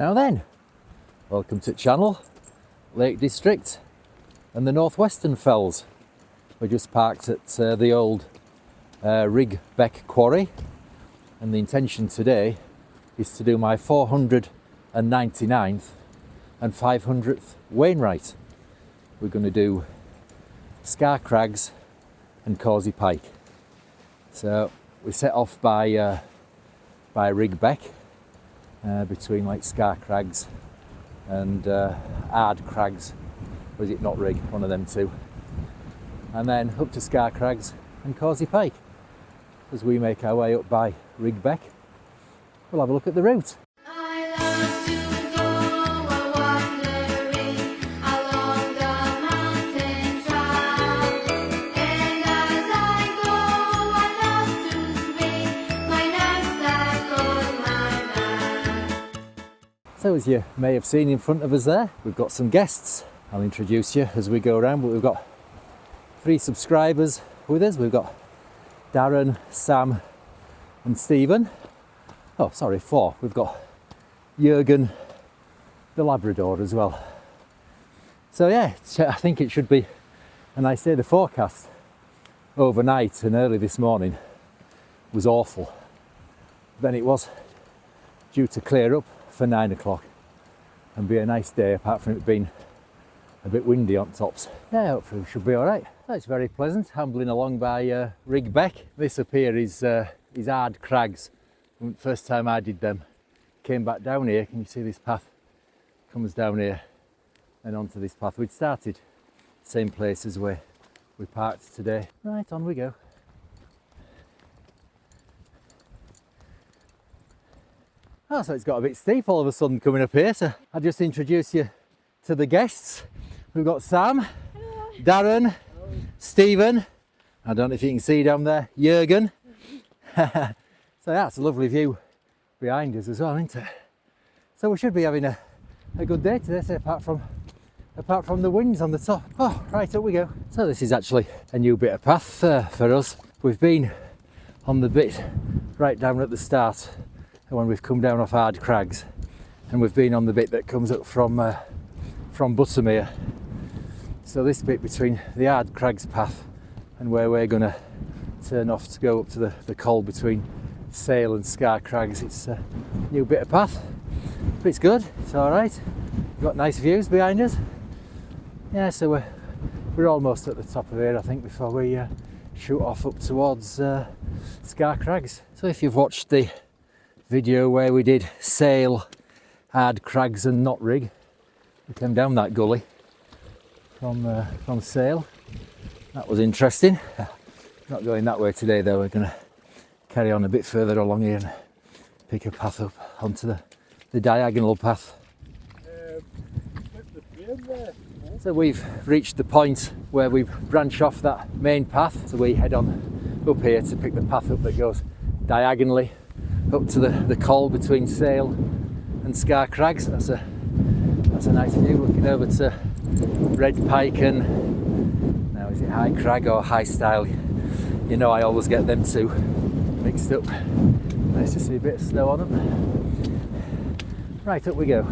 Now then, welcome to the channel, Lake District and the Northwestern Fells. We're just parked at the old Rigg Beck Quarry, and the intention today is to do my 499th and 500th Wainwright. We're going to do Scar Crags and Causey Pike. So we set off by Rigg Beck, between like Scar Crags and Crags, or is it not Rigg? One of them two. And then up to Scar Crags and Causey Pike. As we make our way up by Rigg Beck, we'll have a look at the route. So as you may have seen in front of us there, we've got some guests. I'll introduce you as we go around, but we've got 3 subscribers with us. We've got Darren, Sam and Stephen. Oh, sorry, 4. We've got Jürgen, the Labrador as well. So yeah, I think it should be a nice day. The forecast overnight and early this morning was awful. Then it was due to clear up for 9 o'clock and be a nice day, apart from it being a bit windy on tops. Yeah, hopefully we should be all right. So it's very pleasant, ambling along by Rigg Beck. This up here is Hard Crags. First time I did them, came back down here. Can you see this path comes down here and onto this path? We'd started same place as where we parked today. Right, on we go. Oh, so it's got a bit steep all of a sudden coming up here. So I'll just introduce you to the guests. We've got Sam, hello. Darren, hello. Stephen, I don't know if you can see down there, Jürgen. So that's a lovely view behind us as well, isn't it? So we should be having a good day today, so apart from the winds on the top. Oh, right, up we go. So this is actually a new bit of path for us. We've been on the bit right down at the start when we've come down off Hard Crags, and we've been on the bit that comes up from Buttermere. So this bit between the Hard Crags path and where we're going to turn off to go up to the col between Sale and Scar Crags, it's a new bit of path, but it's good, it's all right. We've got nice views behind us. Yeah, so we're almost at the top of here, I think, before we shoot off up towards Scar Crags. So if you've watched the video where we did Sale, Hard Crags and not Rigg, we came down that gully from Sale. That was interesting. Not going that way today though. We're going to carry on a bit further along here and pick a path up onto the diagonal path. So we've reached the point where we branch off that main path, so we head on up here to pick the path up that goes diagonally up to the col between Sale and Scar Crags. That's a nice view, looking over to Red Pike and, now is it High Crag or High Style? You know I always get them two mixed up. Nice to see a bit of snow on them. Right, up we go.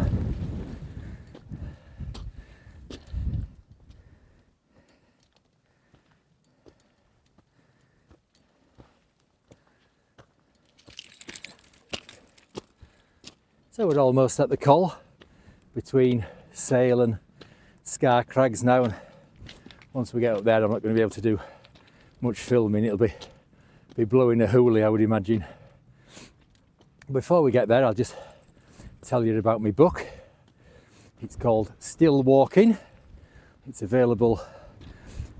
So we're almost at the col between Sale and Scar Crags now, and once we get up there I'm not going to be able to do much filming. It'll be blowing a hoolie, I would imagine. Before we get there, I'll just tell you about my book. It's called Still Walking. It's available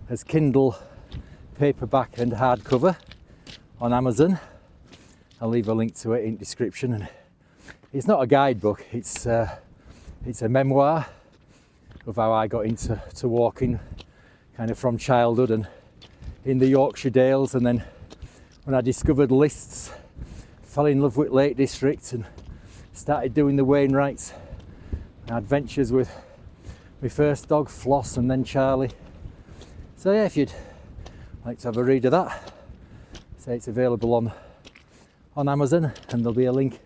as Kindle, paperback and hardcover on Amazon. I'll leave a link to it in the description. And it's not a guidebook, it's a memoir of how I got into walking, kind of from childhood and in the Yorkshire Dales, and then when I discovered lists, fell in love with Lake District and started doing the Wainwrights, adventures with my first dog Floss and then Charlie. So yeah, if you'd like to have a read of that, say it's available on Amazon, and there'll be a link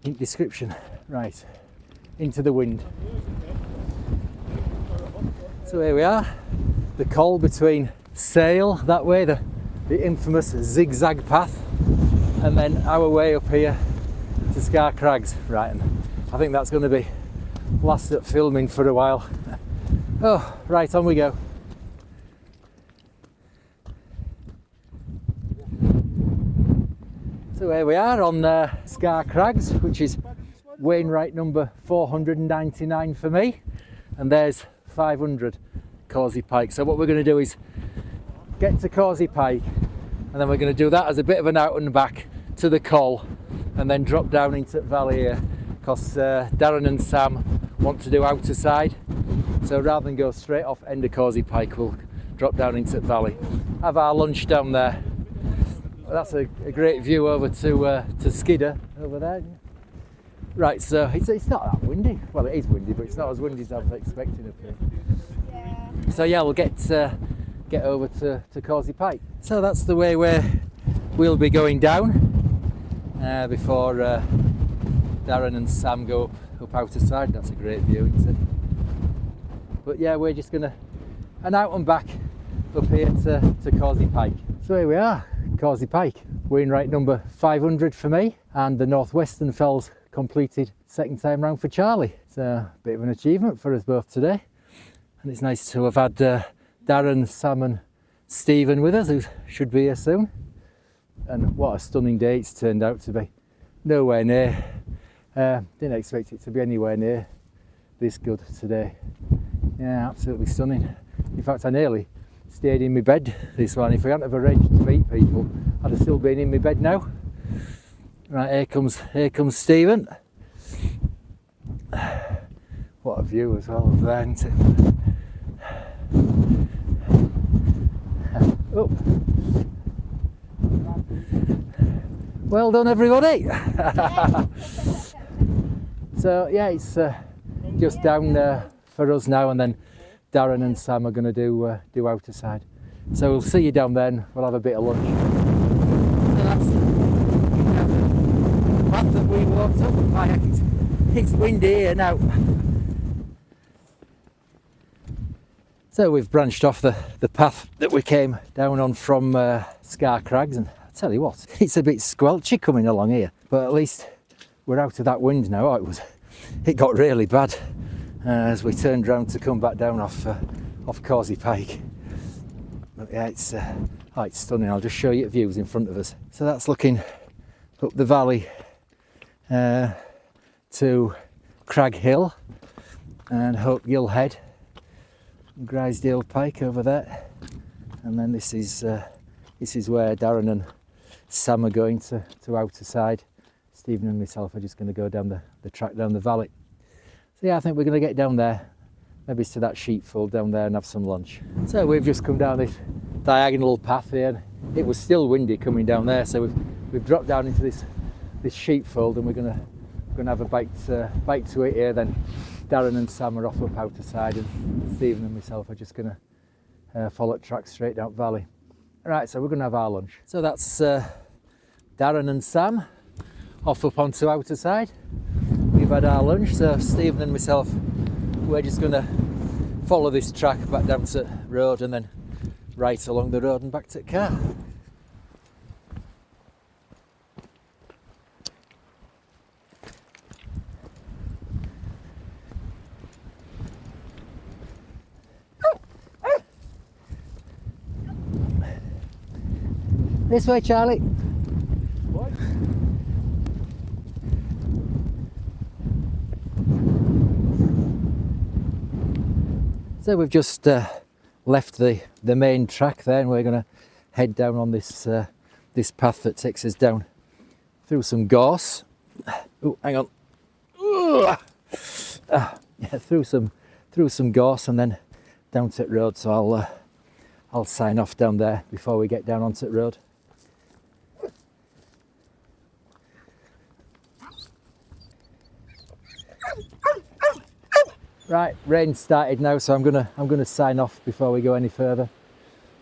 in the description. Right, into the wind. So here we are, the col between Sale that way, the infamous zigzag path, and then our way up here to Scar Crags. Right, and I think that's going to be last at filming for a while. Oh, right, on we go. So here we are on Scar Crags, which is Wainwright number 499 for me, and there's 500 Causey Pike. So what we're going to do is get to Causey Pike, and then we're going to do that as a bit of an out and back to the col, and then drop down into the valley here, because Darren and Sam want to do Outerside. So rather than go straight off end of Causey Pike, we'll drop down into the valley, have our lunch down there. That's a great view over to Skiddaw over there. Right, so it's not that windy. Well, it is windy, but it's not as windy as I was expecting up here. Yeah. So yeah, we'll get over to Causey Pike. So that's the way we'll be going down before Darren and Sam go up Outerside. That's a great view, isn't it? But yeah, we're just gonna an out and back up here to Causey Pike. So here we are, Causey Pike, Wainwright number 500 for me, and the Northwestern Fells completed second time round for Charlie. It's a bit of an achievement for us both today, and it's nice to have had Darren, Sam and Stephen with us, who should be here soon. And what a stunning day it's turned out to be. Nowhere near, didn't expect it to be anywhere near this good today. Yeah, absolutely stunning. In fact, I nearly stayed in my bed this one. If we hadn't have arranged to meet people, I'd have still been in my bed now. Right, here comes Stephen. What a view as well over there, isn't it? Oh. Well done, everybody. So yeah, it's just down for us now, and then Darren and Sam are going to do Outerside. So we'll see you down there, and we'll have a bit of lunch. So that's the path that we walked up. It's windy here now. So we've branched off the path that we came down on from Scar Crags, and I tell you what, it's a bit squelchy coming along here, but at least we're out of that wind now. Oh, it got really bad as we turned round to come back down off Causey Pike. But yeah, it's stunning. I'll just show you the views in front of us. So that's looking up the valley to Crag Hill and Hope Gill Head, Grisedale Pike over there, and then this is where Darren and Sam are going to Outerside. Stephen and myself are just going to go down the track down the valley. So yeah, I think we're going to get down there, maybe to that sheepfold down there, and have some lunch. So we've just come down this diagonal path here, and it was still windy coming down there, so we've dropped down into this sheepfold, and we're going to have a bite to eat here. Then Darren and Sam are off up Outerside, and Stephen and myself are just going to follow the track straight down valley. Right, so we're going to have our lunch. So that's Darren and Sam off up onto Outerside. We've had our lunch, so Stephen and myself, we're just going to follow this track back down to the road, and then right along the road and back to the car. This way, Charlie. What? So we've just left the main track there, and we're going to head down on this this path that takes us down through some gorse. Oh, hang on. Yeah, through some gorse, and then down to the road. So I'll sign off down there before we get down onto the road. Right, rain started now, so I'm gonna sign off before we go any further.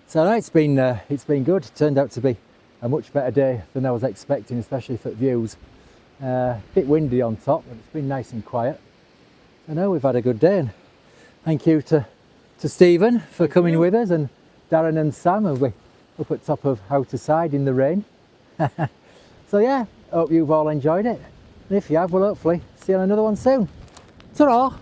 So no, it's been good. It turned out to be a much better day than I was expecting, especially for views. Bit windy on top, but it's been nice and quiet. I know we've had a good day, and thank you to Stephen for coming with us, and Darren and Sam will be up at top of Outerside in the rain. So yeah, hope you've all enjoyed it, and if you have, we'll hopefully see you on another one soon. Ta-ra!